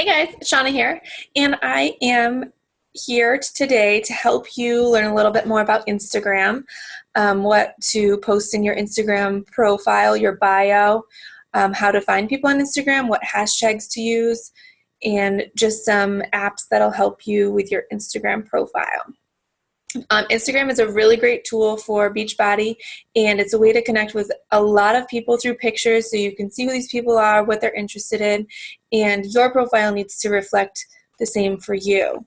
Hey guys, Shauna here, and I am here today to help you learn a little bit more about Instagram, what to post in your Instagram profile, your bio, how to find people on Instagram, what hashtags to use, and just some apps that'll help you with your Instagram profile. Instagram is a really great tool for Beachbody, and it's a way to connect with a lot of people through pictures so you can see who these people are, what they're interested in, and your profile needs to reflect the same for you.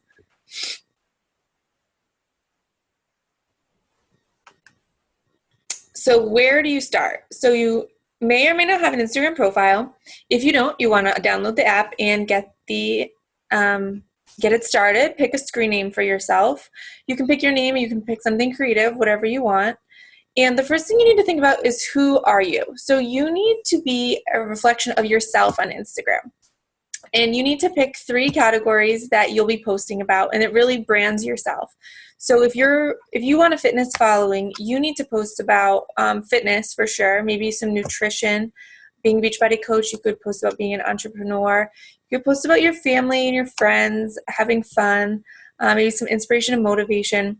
So where do you start? So you may or may not have an Instagram profile. If you don't, you want to download the app and get it started. Pick a screen name for yourself. You can pick your name, you can pick something creative, whatever you want. And the first thing you need to think about is, who are you? So you need to be a reflection of yourself on Instagram. And you need to pick 3 categories that you'll be posting about, and it really brands yourself. So if you want a fitness following, you need to post about fitness for sure, maybe some nutrition. Being a Beachbody coach, you could post about being an entrepreneur. You could post about your family and your friends, having fun, maybe some inspiration and motivation.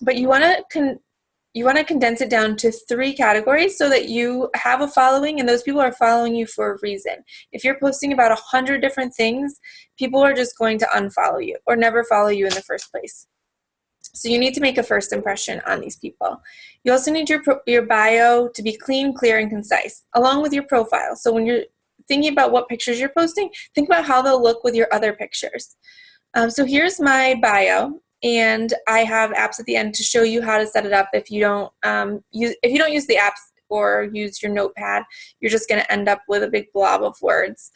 But you want to condense it down to 3 categories so that you have a following and those people are following you for a reason. If you're posting about 100 different things, people are just going to unfollow you or never follow you in the first place. So you need to make a first impression on these people. You also need your bio to be clean, clear, and concise, along with your profile. So when you're thinking about what pictures you're posting, think about how they'll look with your other pictures. So here's my bio. And I have apps at the end to show you how to set it up. If you don't use the apps or use your notepad, you're just going to end up with a big blob of words.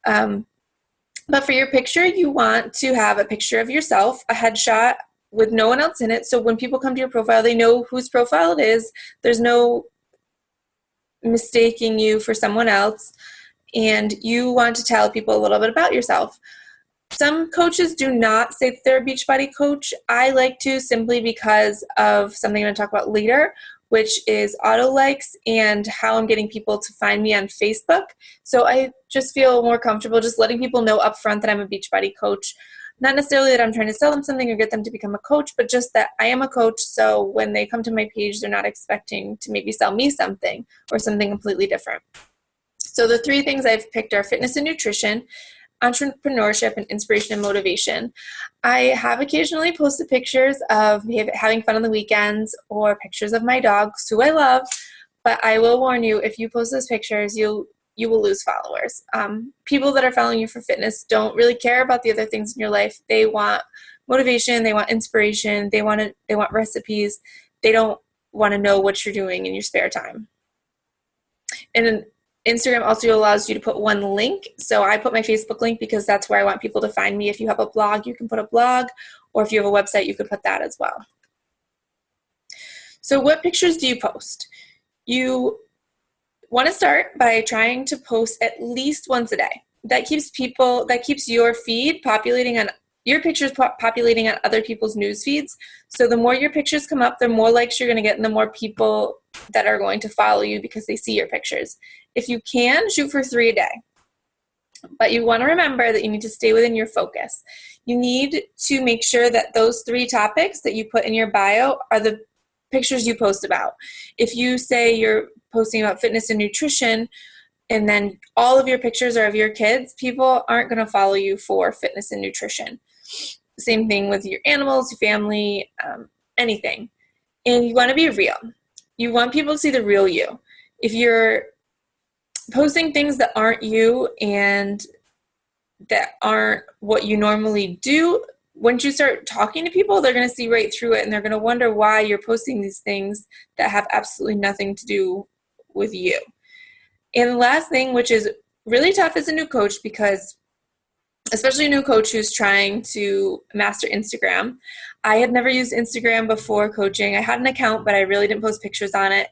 But for your picture, you want to have a picture of yourself, a headshot with no one else in it. So when people come to your profile, they know whose profile it is. There's no mistaking you for someone else. And you want to tell people a little bit about yourself. Some coaches do not say that they're a Beachbody coach. I like to, simply because of something I'm going to talk about later, which is auto likes and how I'm getting people to find me on Facebook. So I just feel more comfortable just letting people know up front that I'm a Beachbody coach. Not necessarily that I'm trying to sell them something or get them to become a coach, but just that I am a coach, so when they come to my page, they're not expecting to maybe sell me something or something completely different. So the 3 things I've picked are fitness and nutrition, entrepreneurship, and inspiration and motivation. I have occasionally posted pictures of me having fun on the weekends or pictures of my dogs, who I love, but I will warn you, if you post those pictures, you will lose followers. People that are following you for fitness don't really care about the other things in your life. They want motivation, they want inspiration, they want recipes. They don't want to know what you're doing in your spare time. And Instagram also allows you to put 1 link. So I put my Facebook link because that's where I want people to find me. If you have a blog, you can put a blog, or if you have a website, you could put that as well. So what pictures do you post? You want to start by trying to post at least once a day. That keeps your feed populating on your pictures populating on other people's news feeds. So the more your pictures come up, the more likes you're going to get and the more people that are going to follow you because they see your pictures. If you can, shoot for 3 a day. But you want to remember that you need to stay within your focus. You need to make sure that those 3 topics that you put in your bio are the pictures you post about. If you say you're posting about fitness and nutrition, and then all of your pictures are of your kids, people aren't going to follow you for fitness and nutrition. Same thing with your animals, your family, anything. And you want to be real. You want people to see the real you. If you're posting things that aren't you and that aren't what you normally do, once you start talking to people, they're going to see right through it, and they're going to wonder why you're posting these things that have absolutely nothing to do with you. And the last thing, which is really tough as a new coach, because especially a new coach who's trying to master Instagram. I had never used Instagram before coaching. I had an account, but I really didn't post pictures on it.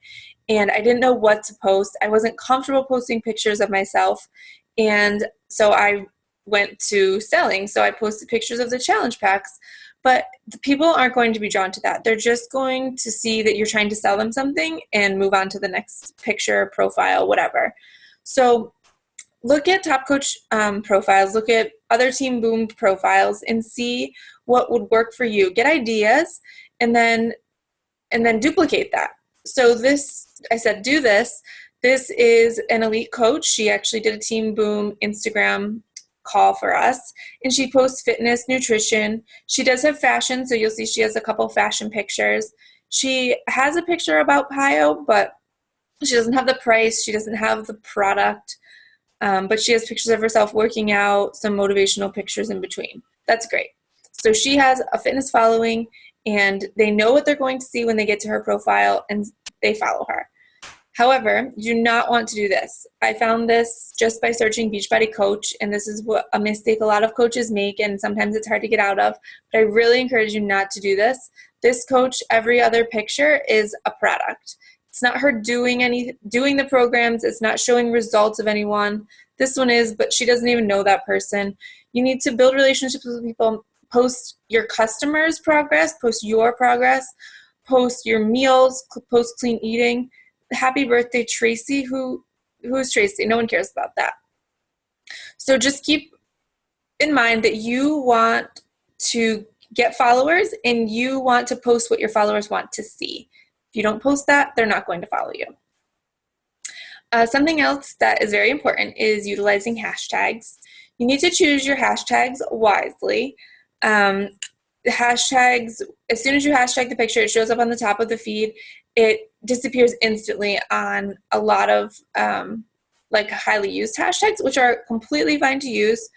And I didn't know what to post. I wasn't comfortable posting pictures of myself. And so I went to selling. So I posted pictures of the challenge packs. But the people aren't going to be drawn to that. They're just going to see that you're trying to sell them something and move on to the next picture, profile, whatever. So look at Top Coach profiles, look at other Team Boom profiles, and see what would work for you. Get ideas, and then duplicate that. So this, I said, do this. This is an elite coach. She actually did a Team Boom Instagram call for us, and she posts fitness, nutrition. She does have fashion, so you'll see she has a couple fashion pictures. She has a picture about PiYo, but she doesn't have the price. She doesn't have the product, but she has pictures of herself working out, some motivational pictures in between. That's great. So she has a fitness following, and they know what they're going to see when they get to her profile, and they follow her. However, you do not want to do this. I found this just by searching Beachbody Coach, and this is what a mistake a lot of coaches make, and sometimes it's hard to get out of, but I really encourage you not to do this. This coach, every other picture is a product. It's not her doing the programs. It's not showing results of anyone. This one is, but she doesn't even know that person. You need to build relationships with people. Post your customers' progress, post your progress, post your meals, post clean eating. Happy birthday, Tracy. Who is Tracy? No one cares about that. So just keep in mind that you want to get followers, and you want to post what your followers want to see. If you don't post that, they're not going to follow you. Something else that is very important is utilizing hashtags. You need to choose your hashtags wisely. Hashtags, as soon as you hashtag the picture, it shows up on the top of the feed. It disappears instantly on a lot of highly used hashtags, which are completely fine to use,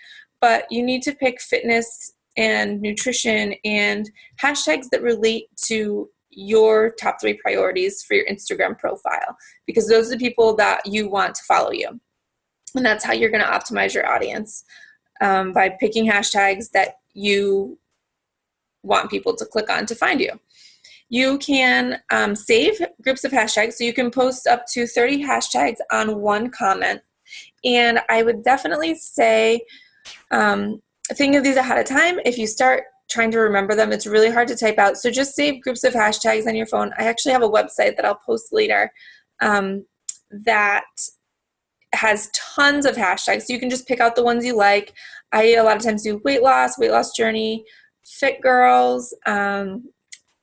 but you need to pick fitness and nutrition and hashtags that relate to your top 3 priorities for your Instagram profile, because those are the people that you want to follow you. And that's how you're going to optimize your audience, by picking hashtags that you want people to click on to find you. You can save groups of hashtags, so you can post up to 30 hashtags on one comment. And I would definitely say think of these ahead of time. If you start trying to remember them, it's really hard to type out. So just save groups of hashtags on your phone. I actually have a website that I'll post later that has tons of hashtags. So you can just pick out the ones you like. I a lot of times do weight loss journey, fit girls,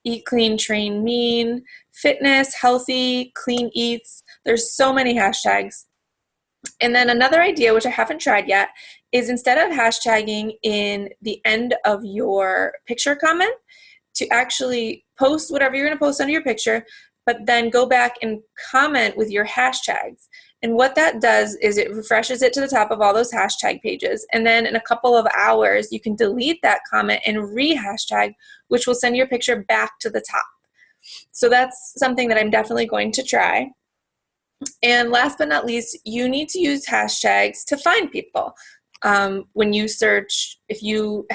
eat clean, train mean, fitness, healthy, clean eats. There's so many hashtags. And then another idea, which I haven't tried yet, is instead of hashtagging in the end of your picture comment, to actually post whatever you're going to post under your picture, but then go back and comment with your hashtags. And what that does is it refreshes it to the top of all those hashtag pages. And then in a couple of hours, you can delete that comment and re-hashtag, which will send your picture back to the top. So that's something that I'm definitely going to try. And last but not least, you need to use hashtags to find people. When you search, if you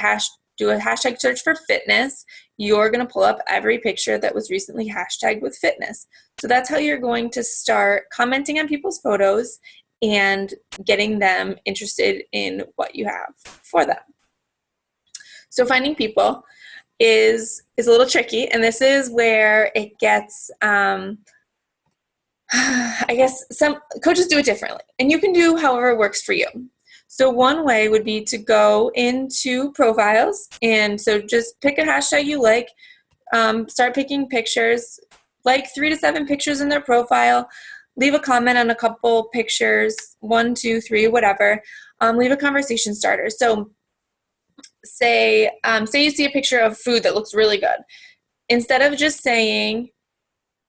do a hashtag search for fitness, you're going to pull up every picture that was recently hashtagged with fitness. So that's how you're going to start commenting on people's photos and getting them interested in what you have for them. So finding people is a little tricky, and this is where it gets I guess some coaches do it differently, and you can do however works for you. So one way would be to go into profiles, and so just pick a hashtag you like, start picking pictures, like 3 to 7 pictures in their profile, leave a comment on a couple pictures, 1, 2, 3, whatever, leave a conversation starter. So say you see a picture of food that looks really good. Instead of just saying,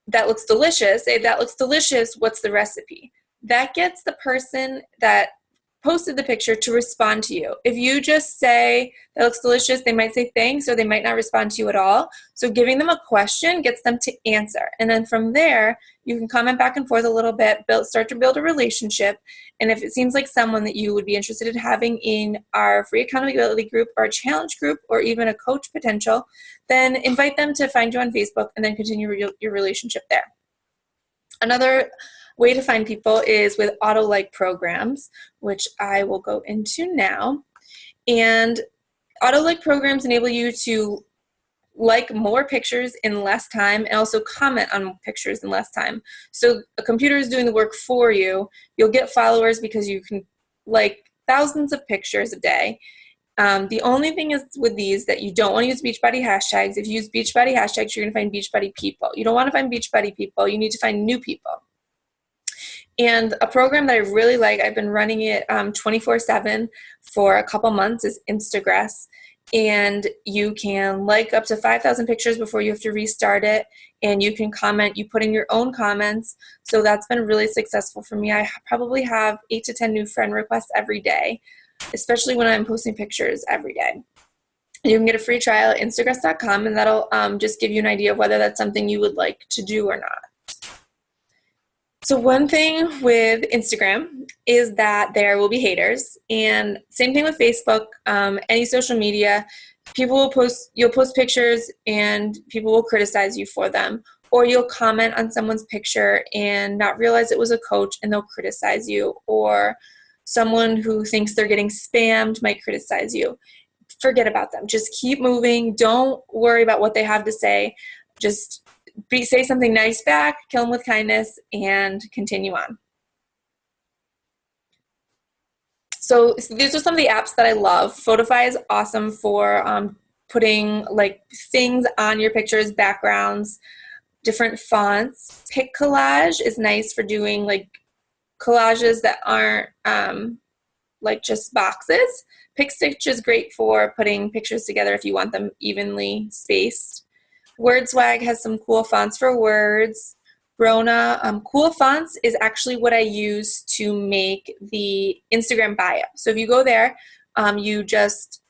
that looks delicious, say, that looks delicious, what's the recipe? That gets the person that posted the picture to respond to you. If you just say, that looks delicious, they might say thanks, or they might not respond to you at all. So giving them a question gets them to answer. And then from there, you can comment back and forth a little bit, start to build a relationship. And if it seems like someone that you would be interested in having in our free accountability group, our challenge group, or even a coach potential, then invite them to find you on Facebook and then continue your relationship there. Another way to find people is with auto-like programs, which I will go into now. And auto-like programs enable you to like more pictures in less time and also comment on pictures in less time. So a computer is doing the work for you. You'll get followers because you can like thousands of pictures a day. The only thing is with these that you don't want to use Beachbody hashtags. If you use Beachbody hashtags, you're going to find Beachbody people. You don't want to find Beachbody people. You need to find new people. And a program that I really like, I've been running it 24/7 for a couple months, is Instagress. And you can like up to 5,000 pictures before you have to restart it. And you can comment, you put in your own comments. So that's been really successful for me. I probably have 8 to 10 new friend requests every day, especially when I'm posting pictures every day. You can get a free trial at Instagress.com, and that'll just give you an idea of whether that's something you would like to do or not. So one thing with Instagram is that there will be haters, and same thing with Facebook, any social media. People will you'll post pictures and people will criticize you for them, or you'll comment on someone's picture and not realize it was a coach and they'll criticize you, or someone who thinks they're getting spammed might criticize you. Forget about them. Just keep moving. Don't worry about what they have to say. Just say something nice back, kill them with kindness, and continue on. So these are some of the apps that I love. Photify is awesome for putting like things on your pictures, backgrounds, different fonts. PicCollage is nice for doing like collages that aren't like just boxes. PicStitch is great for putting pictures together if you want them evenly spaced. WordSwag has some cool fonts for words. Brona, Cool Fonts is actually what I use to make the Instagram bio. So if you go there, you just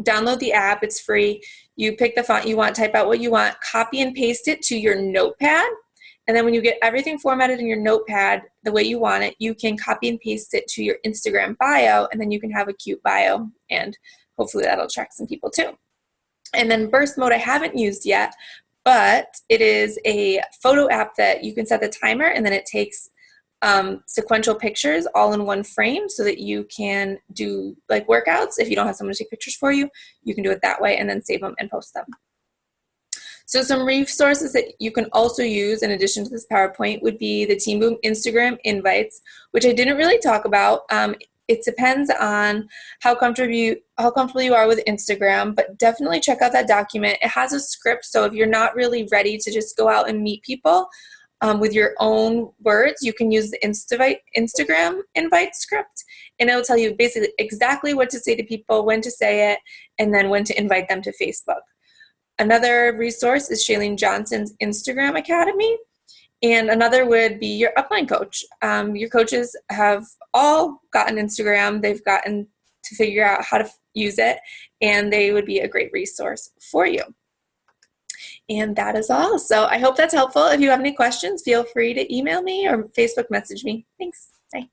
download the app. It's free. You pick the font you want, type out what you want, copy and paste it to your notepad. And then when you get everything formatted in your notepad the way you want it, you can copy and paste it to your Instagram bio, and then you can have a cute bio, and hopefully that'll attract some people too. And then Burst Mode I haven't used yet, but it is a photo app that you can set the timer, and then it takes sequential pictures all in one frame so that you can do like workouts. If you don't have someone to take pictures for you, you can do it that way and then save them and post them. So some resources that you can also use in addition to this PowerPoint would be the Team Boom Instagram invites, which I didn't really talk about. It depends on how comfortable you are with Instagram, but definitely check out that document. It has a script, so if you're not really ready to just go out and meet people with your own words, you can use the Instagram invite script, and it will tell you basically exactly what to say to people, when to say it, and then when to invite them to Facebook. Another resource is Shailene Johnson's Instagram Academy. And another would be your upline coach. Your coaches have all gotten Instagram. They've gotten to figure out how to use it, and they would be a great resource for you. And that is all. So I hope that's helpful. If you have any questions, feel free to email me or Facebook message me. Thanks. Bye.